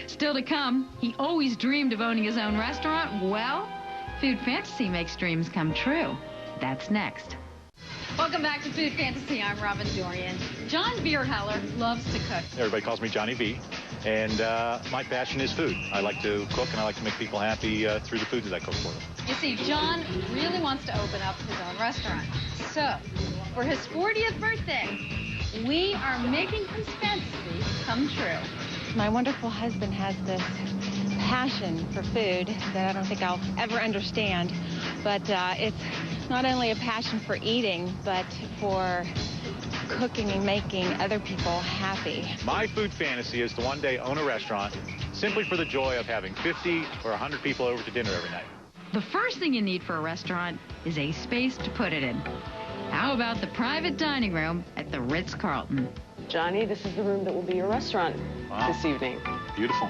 Still to come, he always dreamed of owning his own restaurant. Well, Food Fantasy makes dreams come true. That's next. Welcome back to Food Fantasy. I'm Robin Dorian. John Vierheller loves to cook. Everybody calls me Johnny V, and my passion is food. I like to cook, and I like to make people happy through the foods that I cook for them. You see, John really wants to open up his own restaurant. So, for his 40th birthday, we are making his fantasy come true. My wonderful husband has this passion for food that I don't think I'll ever understand, but it's not only a passion for eating, but for cooking and making other people happy. My food fantasy is to one day own a restaurant simply for the joy of having 50 or 100 people over to dinner every night. The first thing you need for a restaurant is a space to put it in. How about the private dining room at the Ritz Carlton? Johnny, this is the room that will be your restaurant this evening. Beautiful.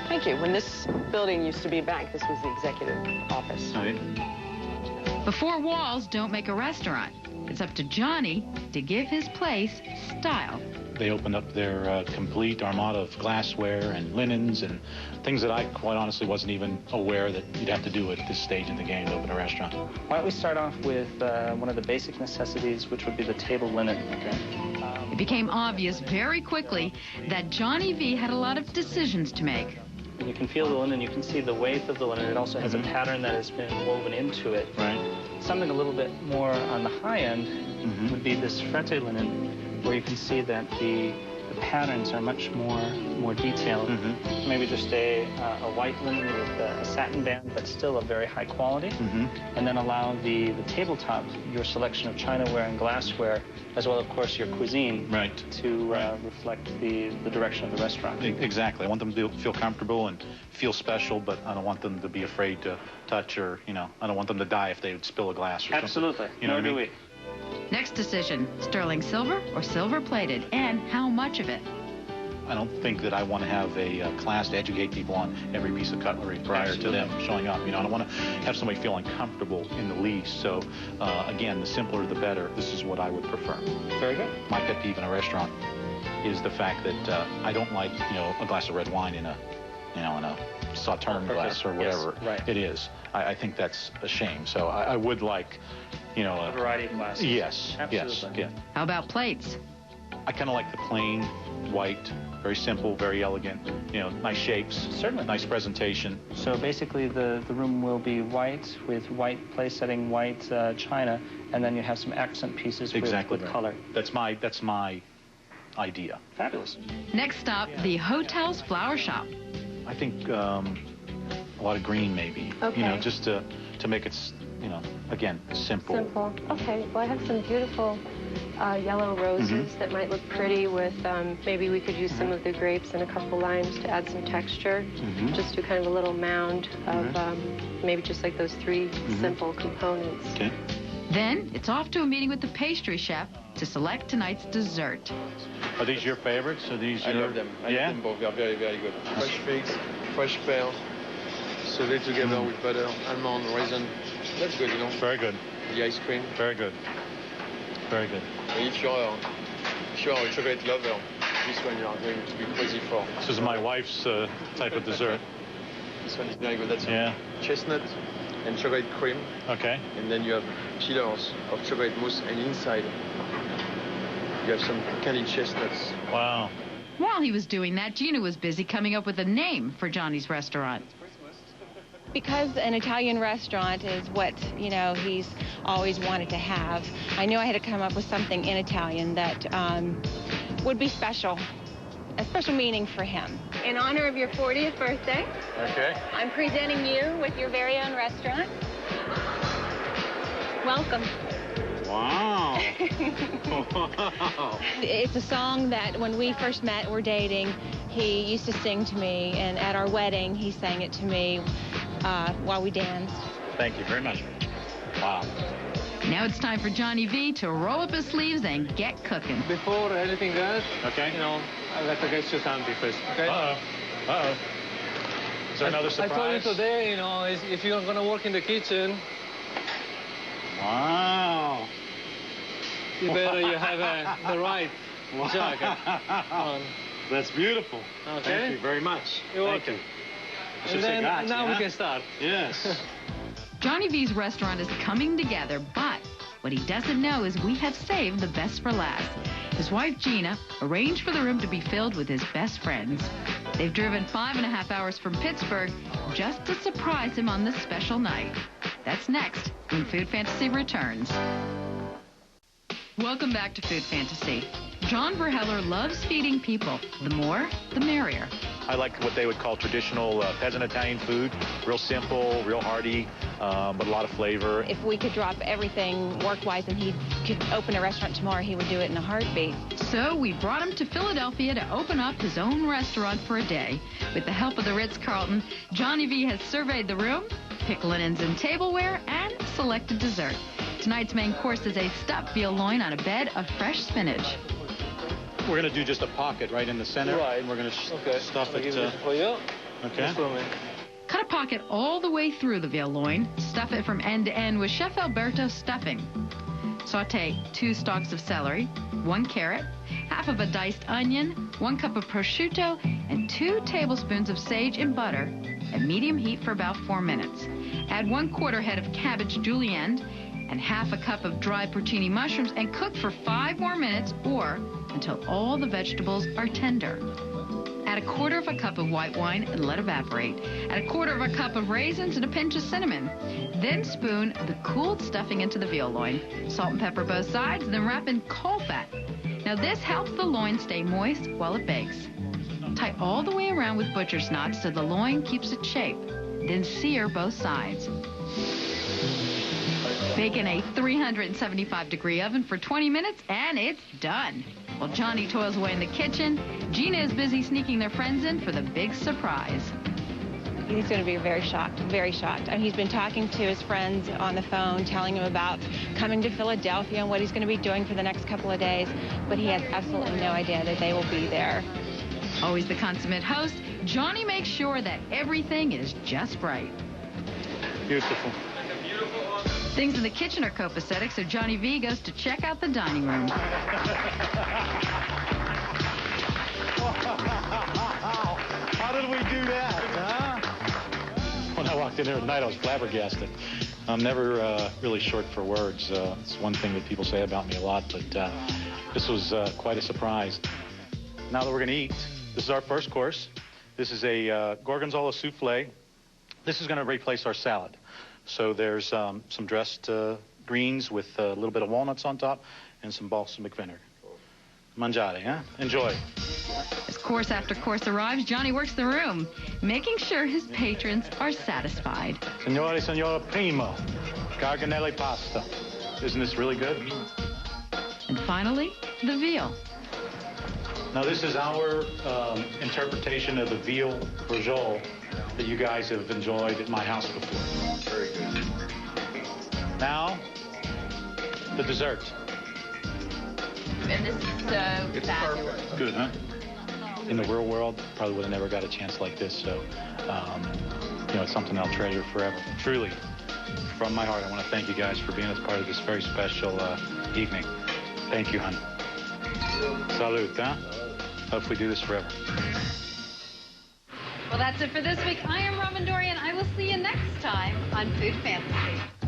Thank you. When this building used to be a bank, this was the executive office. All right. The four walls don't make a restaurant. It's up to Johnny to give his place style. They opened up their complete armada of glassware and linens and things that I quite honestly wasn't even aware that you'd have to do at this stage in the game to open a restaurant. Why don't we start off with one of the basic necessities, which would be the table linen. Okay. It became obvious very quickly that Johnny V had a lot of decisions to make. And you can feel the linen, you can see the weight of the linen. It also has a pattern that has been woven into it. Right. Something a little bit more on the high end would be this frette linen, where you can see that the patterns are much more detailed. Maybe just a white linen with a satin band, but still a very high quality. And then allow the tabletop, your selection of chinaware and glassware, as well, of course, your cuisine, to reflect the direction of the restaurant. Exactly. I want them to feel comfortable and feel special, but I don't want them to be afraid to touch or, I don't want them to die if they would spill a glass or Absolutely. something. You know what I mean? Next decision, sterling silver or silver plated, and how much of it? I don't think that I want to have a class to educate people on every piece of cutlery prior to them showing up. I don't want to have somebody feel uncomfortable in the least. So, again, the simpler the better. This is what I would prefer. Very good. My pet peeve in a restaurant is the fact that I don't like, a glass of red wine in a Sauterne glass or whatever it is. I think that's a shame. So I would like, a variety of glasses. Yes. Absolutely. Yes. Yeah. How about plates? I kind of like the plain, white, very simple, very elegant, nice shapes. Certainly. Nice presentation. So basically the room will be white with white place setting, white china, and then you have some accent pieces with color. That's my idea. Fabulous. Next stop, the hotel's flower shop. I think a lot of green maybe. Okay. Just to make it, again, simple. Simple. Okay. Well, I have some beautiful yellow roses that might look pretty with, maybe we could use some of the grapes and a couple limes to add some texture. Just do kind of a little mound of maybe just like those three simple components. Okay. Then it's off to a meeting with the pastry chef to select tonight's dessert. Are these your favorites? Are these I love them. I love them both. They are very, very good. Fresh figs, fresh pears, served together with butter, almond, raisin. That's good, Very good. The ice cream. Very good. Very good. And if you're a chocolate lover, this one you are going to be crazy for. This is my wife's type of dessert. This one is very good. That's Yeah. chestnut and chocolate cream. Okay. And then you have pillars of chocolate mousse, and inside you have some candied chestnuts. Wow. While he was doing that, Gina was busy coming up with a name for Johnny's restaurant. Because an Italian restaurant is what, he's always wanted to have, I knew I had to come up with something in Italian that would be special, a special meaning for him. In honor of your 40th birthday, I'm presenting you with your very own restaurant. Welcome. Wow. It's a song that when we first met, we're dating, he used to sing to me, and at our wedding, he sang it to me while we danced. Thank you very much. Wow. Now it's time for Johnny V to roll up his sleeves and get cooking. Before anything else, Okay. I'd like to get you something first, okay? Uh-oh. Is there another surprise? I told you today, if you're going to work in the kitchen, Wow. you better you have the right jacket on. That's beautiful. Okay. Thank you very much. You're Thank welcome. you. I should And say then grazie, now we huh? can start. Yes. Johnny V's restaurant is coming together, but what he doesn't know is we have saved the best for last. His wife, Gina, arranged for the room to be filled with his best friends. They've driven 5.5 hours from Pittsburgh just to surprise him on this special night. That's next when Food Fantasy returns. Welcome back to Food Fantasy. John Vierheller loves feeding people. The more, the merrier. I like what they would call traditional peasant Italian food. Real simple, real hearty, but a lot of flavor. If we could drop everything work-wise and he could open a restaurant tomorrow, he would do it in a heartbeat. So we brought him to Philadelphia to open up his own restaurant for a day. With the help of the Ritz Carlton, Johnny V has surveyed the room, picked linens and tableware, and selected dessert. Tonight's main course is a stuffed veal loin on a bed of fresh spinach. We're going to do just a pocket right in the center. Right. And we're going to stuff I'll it. give it for you. Okay. Just for me. Cut a pocket all the way through the veal loin. Stuff it from end to end with Chef Alberto stuffing. Saute 2 stalks of celery, 1 carrot, half of a diced onion, 1 cup of prosciutto, and 2 tablespoons of sage and butter at medium heat for about 4 minutes. Add 1/4 head of cabbage julienne and half a cup of dried porcini mushrooms and cook for 5 more minutes or until all the vegetables are tender. Add 1/4 cup of white wine and let evaporate. Add 1/4 cup of raisins and a pinch of cinnamon. Then spoon the cooled stuffing into the veal loin. Salt and pepper both sides, then wrap in coal fat. Now this helps the loin stay moist while it bakes. Tie all the way around with butcher's knots so the loin keeps its shape. Then sear both sides. Bake in a 375-degree oven for 20 minutes, and it's done. While Johnny toils away in the kitchen, Gina is busy sneaking their friends in for the big surprise. He's going to be very shocked, very shocked. I mean, he's been talking to his friends on the phone, telling him about coming to Philadelphia and what he's going to be doing for the next couple of days, but he has absolutely no idea that they will be there. Always the consummate host, Johnny makes sure that everything is just right. Beautiful. Things in the kitchen are copacetic, so Johnny V goes to check out the dining room. How did we do that, huh? When I walked in there tonight, I was flabbergasted. I'm never really short for words. It's one thing that people say about me a lot, but this was quite a surprise. Now that we're going to eat, this is our first course. This is a gorgonzola souffle. This is going to replace our salad. So there's some dressed greens with a little bit of walnuts on top and some balsamic vinegar. Mangiare, huh? Enjoy. As course after course arrives, Johnny works the room, making sure his patrons are satisfied. Signore, signora, primo, garganelli pasta. Isn't this really good? And finally, the veal. Now, this is our interpretation of the veal brujol that you guys have enjoyed at my house before. Very good. Now, the dessert. And this is so fabulous. Good, huh? In the real world, probably would have never got a chance like this, so, you know, it's something I'll treasure forever. Truly, from my heart, I want to thank you guys for being as part of this very special evening. Thank you, honey. Salute, huh? Hopefully do this forever. Well, that's it for this week. I am Robin Dorian. I will see you next time on Food Fantasy.